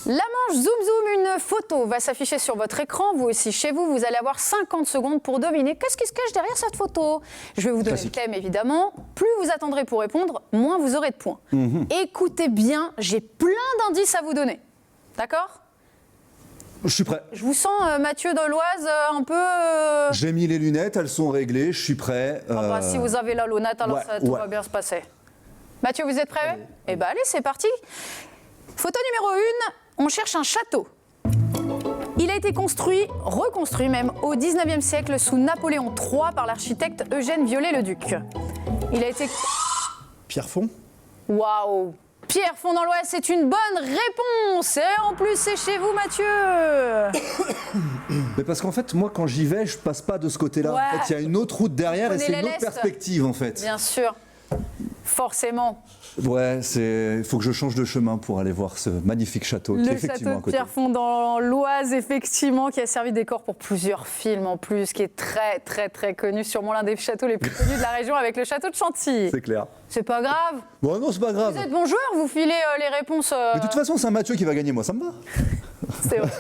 S1: La manche Zoom Zoom, une photo va s'afficher sur votre écran. Vous aussi, chez vous, vous allez avoir 50 secondes pour deviner qu'est-ce qui se cache derrière cette photo. Je vais vous donner le thème, évidemment. Plus vous attendrez pour répondre, moins vous aurez de points. Écoutez bien, j'ai plein d'indices à vous donner. D'accord ?
S2: Je suis prêt.
S1: Je vous sens, Mathieu de l'Oise, un peu...
S2: J'ai mis les lunettes, elles sont réglées, je suis prêt.
S1: Ah bah, si vous avez la lunette, alors
S2: ouais,
S1: tout
S2: ouais.
S1: va bien se passer. Mathieu, vous êtes prêt ? Eh bien, allez, c'est parti. Photo numéro 1, on cherche un château. Il a été construit, reconstruit même, au 19e siècle sous Napoléon III par l'architecte Eugène Viollet-le-Duc. Il a été...
S4: Pierrefonds.
S1: Waouh! Pierrefonds dans l'Oise, c'est une bonne réponse. Et en plus, c'est chez vous, Mathieu.
S2: Mais parce qu'en fait, moi, quand j'y vais, je passe pas de ce côté-là.
S1: Ouais.
S2: En fait, il y a une autre route derrière et
S1: Prenez
S2: c'est
S1: la
S2: une autre
S1: leste.
S2: perspective, en fait.
S1: Bien sûr. Forcément.
S2: Ouais, il faut que je change de chemin pour aller voir ce magnifique château qui est
S1: Le
S2: effectivement
S1: château
S2: à
S1: de
S2: côté.
S1: Pierrefonds dans l'Oise, effectivement, qui a servi de décor pour plusieurs films en plus, qui est très, très, très connu, sûrement l'un des châteaux les plus connus de la région avec le château de Chantilly.
S2: C'est clair.
S1: C'est pas grave.
S2: Bon, non, c'est pas grave.
S1: Vous êtes bon joueur, vous filez les réponses.
S2: Mais de toute façon, c'est un Mathieu qui va gagner, moi, ça me va.
S1: C'est vrai.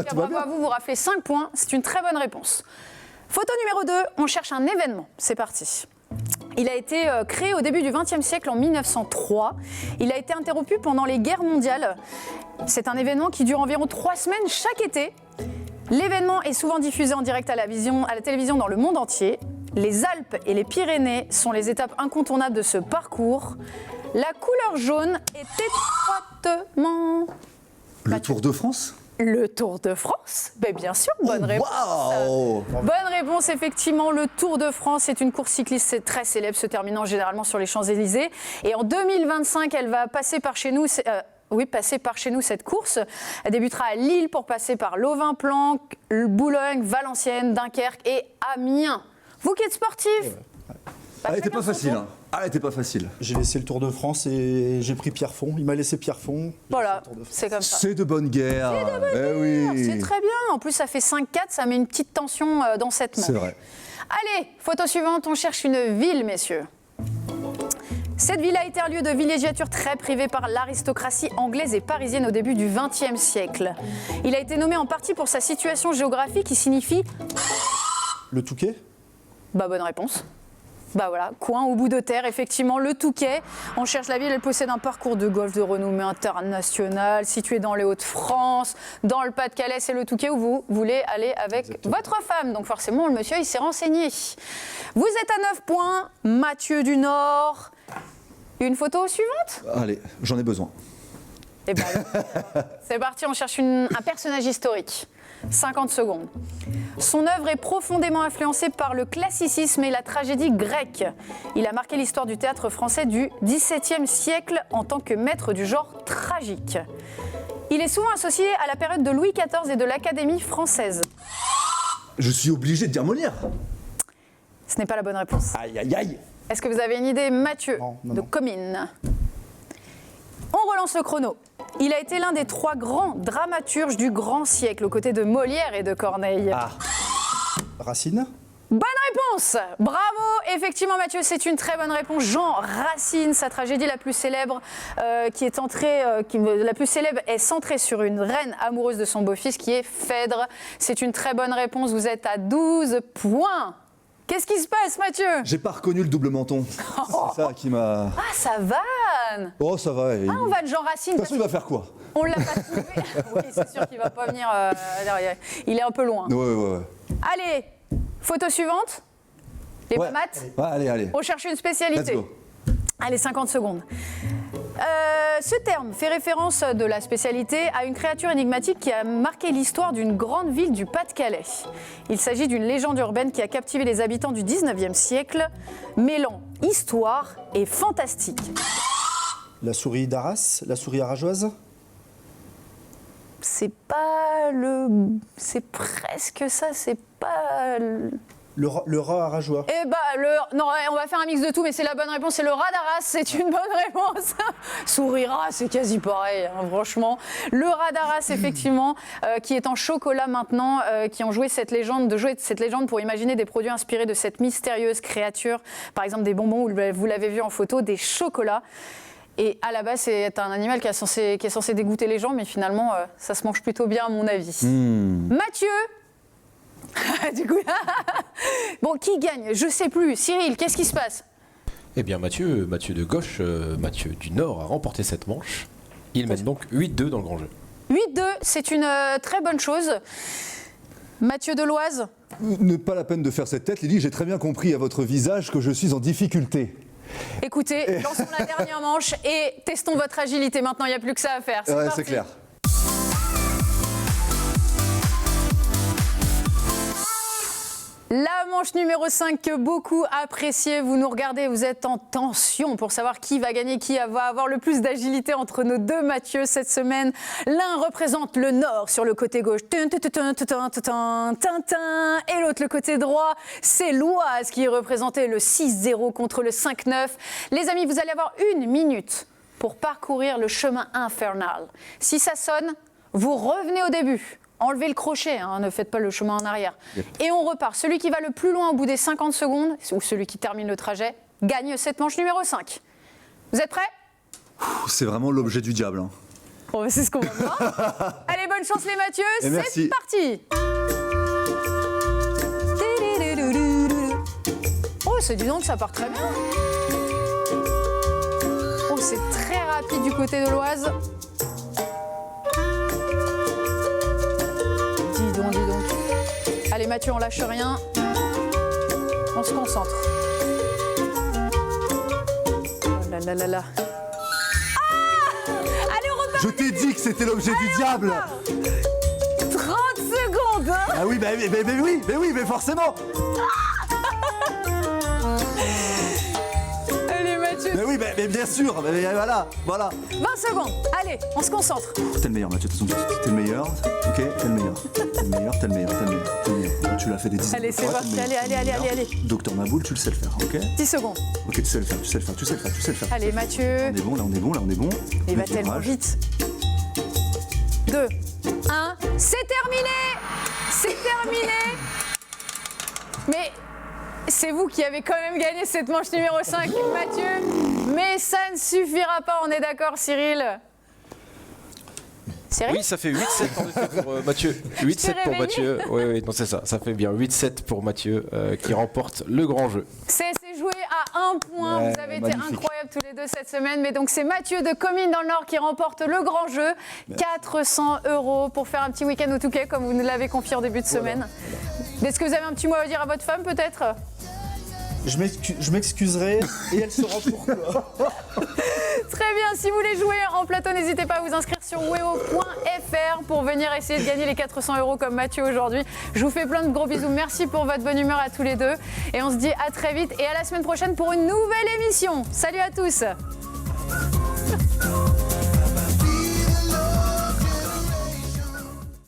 S2: Tout va
S1: Bravo à vous, vous raflez 5 points. C'est une très bonne réponse. Photo numéro 2, on cherche un événement. C'est parti. Il a été créé au début du XXe siècle, en 1903. Il a été interrompu pendant les guerres mondiales. C'est un événement qui dure environ 3 semaines chaque été. L'événement est souvent diffusé en direct à la télévision dans le monde entier. Les Alpes et les Pyrénées sont les étapes incontournables de ce parcours. La couleur jaune est étroitement...
S2: Le Tour de France?
S1: Le Tour de France? Ben bien sûr, bonne réponse.
S2: Waouh!
S1: Bonne réponse, effectivement. Le Tour de France est une course cycliste c'est très célèbre, se terminant généralement sur les Champs-Élysées. Et en 2025, elle va passer par chez nous. Passer par chez nous cette course. Elle débutera à Lille pour passer par Lovin-Planck, Boulogne, Valenciennes, Dunkerque et Amiens. Vous qui êtes sportif,
S2: Elle était pas facile. Hein. Elle était pas facile.
S4: J'ai laissé le Tour de France et j'ai pris Pierrefonds. Il m'a laissé Pierrefonds.
S1: Voilà, c'est comme ça.
S2: C'est de bonne guerre. Oui.
S1: C'est très bien. En plus, ça fait 5-4, ça met une petite tension dans cette manche.
S2: C'est vrai.
S1: Allez, photo suivante, on cherche une ville, messieurs. Cette ville a été un lieu de villégiature très privé par l'aristocratie anglaise et parisienne au début du XXe siècle. Il a été nommé en partie pour sa situation géographique qui signifie...
S4: Le Touquet?
S1: Bah bonne réponse. Bah voilà, coin au bout de terre, effectivement, le Touquet. On cherche la ville, elle possède un parcours de golf de renommée internationale, situé dans les Hauts-de-France, dans le Pas-de-Calais, c'est le Touquet où vous voulez aller avec votre femme. Donc forcément, le monsieur, il s'est renseigné. Vous êtes à 9 points, Mathieu du Nord. Une photo suivante?
S2: Allez, j'en ai besoin.
S1: Eh ben, c'est parti, on cherche un personnage historique. 50 secondes. Son œuvre est profondément influencée par le classicisme et la tragédie grecque. Il a marqué l'histoire du théâtre français du XVIIe siècle en tant que maître du genre tragique. Il est souvent associé à la période de Louis XIV et de l'Académie française.
S2: Je suis obligé de dire Molière.
S1: Ce n'est pas la bonne réponse.
S2: Aïe, aïe, aïe.
S1: Est-ce que vous avez une idée, Mathieu,
S4: Non.
S1: de Comines? On relance le chrono. Il a été l'un des 3 grands dramaturges du grand siècle, aux côtés de Molière et de Corneille.
S4: Racine?
S1: Bonne réponse! Bravo! Effectivement, Mathieu, c'est une très bonne réponse. Jean Racine, sa tragédie la plus célèbre, la plus célèbre est centrée sur une reine amoureuse de son beau-fils qui est Phèdre. C'est une très bonne réponse. Vous êtes à 12 points. Qu'est-ce qui se passe, Mathieu?
S2: J'ai pas reconnu le double menton. C'est ça qui m'a...
S1: Ah, ça vanne!
S2: Oh, ça va.
S1: Ah, on va de Jean Racine.
S2: De toute façon, il va faire quoi?
S1: On l'a pas trouvé. Oui, c'est sûr qu'il va pas venir derrière. Il est un peu loin.
S2: Ouais.
S1: Allez, photo suivante. Les mamates.
S2: Ouais, allez.
S1: On cherche une spécialité.
S2: Let's go.
S1: Allez, 50 secondes. Ce terme fait référence de la spécialité à une créature énigmatique qui a marqué l'histoire d'une grande ville du Pas-de-Calais. Il s'agit d'une légende urbaine qui a captivé les habitants du 19e siècle, mêlant histoire et fantastique.
S4: La souris d'Arras? La souris arageoise?
S1: C'est presque ça, c'est pas...
S4: Le rat arageois?
S1: Eh bah, non, on va faire un mix de tout, mais c'est la bonne réponse, c'est le rat d'Arras, c'est une bonne réponse. Sourira, c'est quasi pareil, hein, franchement. Le rat d'Arras, effectivement, qui est en chocolat maintenant, qui ont joué cette légende pour imaginer des produits inspirés de cette mystérieuse créature. Par exemple, des bonbons, vous l'avez vu en photo, des chocolats. Et à la base, c'est un animal qui est censé dégoûter les gens, mais finalement, ça se mange plutôt bien, à mon avis. Mathieu. Du coup, bon, qui gagne? Je sais plus. Cyril, qu'est-ce qui se passe?
S8: Eh bien, Mathieu de gauche, Mathieu du Nord a remporté cette manche. Il mène donc 8-2 dans le grand jeu.
S1: 8-2, c'est une très bonne chose. Mathieu de l'Oise?
S2: Ne pas la peine de faire cette tête, Lily. J'ai très bien compris à votre visage que je suis en difficulté.
S1: Écoutez, lançons la dernière manche et testons votre agilité. Maintenant, il n'y a plus que ça à faire.
S2: Ouais,
S1: parti.
S2: c'est clair.
S1: La manche numéro 5 que beaucoup appréciez, vous nous regardez, vous êtes en tension pour savoir qui va gagner, qui va avoir le plus d'agilité entre nos deux Mathieu cette semaine. L'un représente le Nord sur le côté gauche, et l'autre le côté droit, c'est l'Oise qui est représenté le 6-0 contre le 5-9. Les amis, vous allez avoir 1 minute pour parcourir le chemin infernal. Si ça sonne, vous revenez au début. Enlevez le crochet, hein, ne faites pas le chemin en arrière. Yep. Et on repart. Celui qui va le plus loin au bout des 50 secondes, ou celui qui termine le trajet, gagne cette manche numéro 5. Vous êtes prêts?
S2: C'est vraiment l'objet du diable. Hein.
S1: Bon, c'est ce qu'on va voir. Allez, bonne chance les Mathieu, c'est parti. Oh, c'est dis donc, ça part très bien. Oh, c'est très rapide du côté de l'Oise. Dis donc, dis donc. Allez, Mathieu, on lâche rien. On se concentre. Oh là là là là. Ah! Allez, on repart.
S2: Je t'ai dit que c'était l'objet du diable.
S1: 30 secondes, hein.
S2: Ah oui, mais forcément.
S1: Allez, Mathieu.
S2: Mais oui, mais bien sûr. Mais voilà.
S1: 20 secondes. Allez, on se concentre.
S2: T'es le meilleur, Mathieu. De toute façon, t'es le meilleur. Ok, t'es le meilleur. T'es le meilleur. Tu l'as fait des dizaines
S1: Allez,
S2: de
S1: c'est
S2: fois.
S1: parti. Allez.
S2: Docteur Maboul, tu le sais le faire, ok?
S1: 10 secondes.
S2: Ok, tu sais le faire.
S1: Allez, Mathieu.
S2: On est bon.
S1: Il va
S2: Mets ton
S1: tellement
S2: courage.
S1: vite. 2, 1, c'est terminé. Mais c'est vous qui avez quand même gagné cette manche numéro 5, Mathieu. Mais ça ne suffira pas, on est d'accord, Cyril? Cyril?
S8: Oui, ça fait 8-7 en effet pour Mathieu. 8-7 pour Mathieu. Oui, non, c'est ça. Ça fait bien 8-7 pour Mathieu qui remporte le grand jeu.
S1: C'est joué à 1 point.
S2: Ouais,
S1: Vous avez été
S2: magnifique.
S1: incroyables tous les deux cette semaine. Mais donc, c'est Mathieu de Comines dans le Nord qui remporte le grand jeu. 400 € pour faire un petit week-end au Touquet, comme vous nous l'avez confié en début de semaine. Est-ce que vous avez un petit mot à dire à votre femme, peut-être?
S4: Je m'excuserai et elle saura pourquoi.
S1: Très bien, si vous voulez jouer en plateau, n'hésitez pas à vous inscrire sur weo.fr pour venir essayer de gagner les 400 € comme Mathieu aujourd'hui. Je vous fais plein de gros bisous, merci pour votre bonne humeur à tous les deux. Et on se dit à très vite et à la semaine prochaine pour une nouvelle émission. Salut à tous!